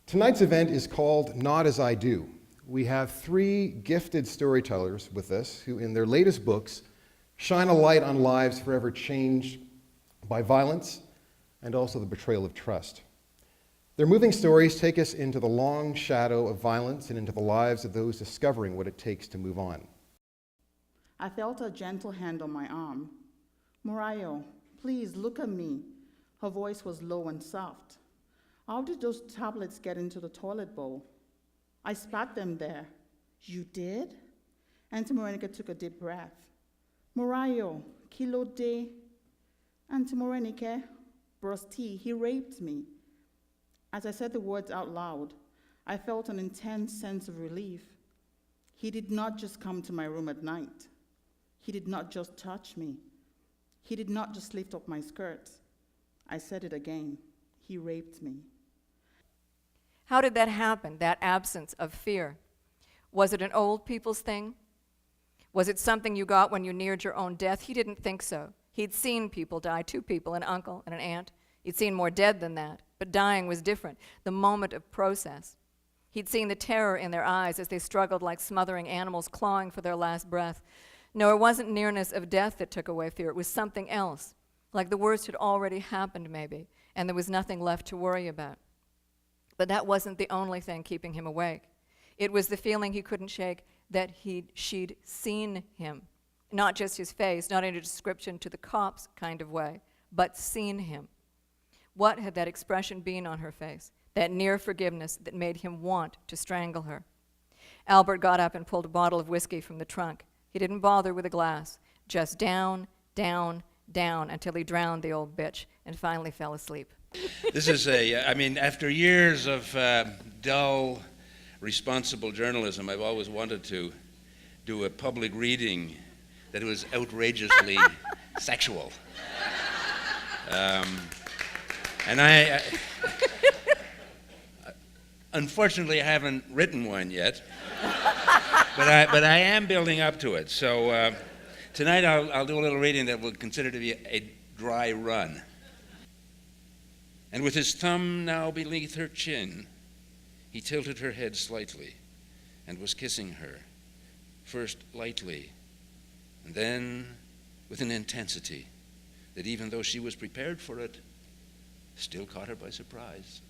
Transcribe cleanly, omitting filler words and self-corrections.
Tonight's event is called Not As I Do. We have three gifted storytellers with us who, in their latest books, shine a light on lives forever changed by violence and also the betrayal of trust. Their moving stories take us into the long shadow of violence and into the lives of those discovering what it takes to move on. I felt a gentle hand on my arm. "Morayo, please look at me." Her voice was low and soft. "How did those tablets get into the toilet bowl?" "I spat them there." "You did?" Auntie Morenica took a deep breath. "Morayo, kilo de." "Auntie Morenica, Brosti, he raped me." As I said the words out loud, I felt an intense sense of relief. He did not just come to my room at night. He did not just touch me. He did not just lift up my skirt. I said it again. He raped me. How did that happen, that absence of fear? Was it an old people's thing? Was it something you got when you neared your own death? He didn't think so. He'd seen people die, 2 people, an uncle and an aunt. He'd seen more dead than that, but dying was different, the moment of process. He'd seen the terror in their eyes as they struggled like smothering animals clawing for their last breath. No, it wasn't nearness of death that took away fear. It was something else, like the worst had already happened maybe, and there was nothing left to worry about. But that wasn't the only thing keeping him awake. It was the feeling he couldn't shake that she'd seen him. Not just his face, not in a description to the cops kind of way, but seen him. What had that expression been on her face, that near forgiveness that made him want to strangle her? Albert got up and pulled a bottle of whiskey from the trunk. He didn't bother with a glass, just down, down, down until he drowned the old bitch and finally fell asleep. This is after years of dull, responsible journalism, I've always wanted to do a public reading that was outrageously sexual. And I unfortunately, I haven't written one yet, but I am building up to it. So tonight I'll do a little reading that we'll consider to be a dry run. And with his thumb now beneath her chin, he tilted her head slightly and was kissing her, first lightly, and then with an intensity that even though she was prepared for it, still caught her by surprise.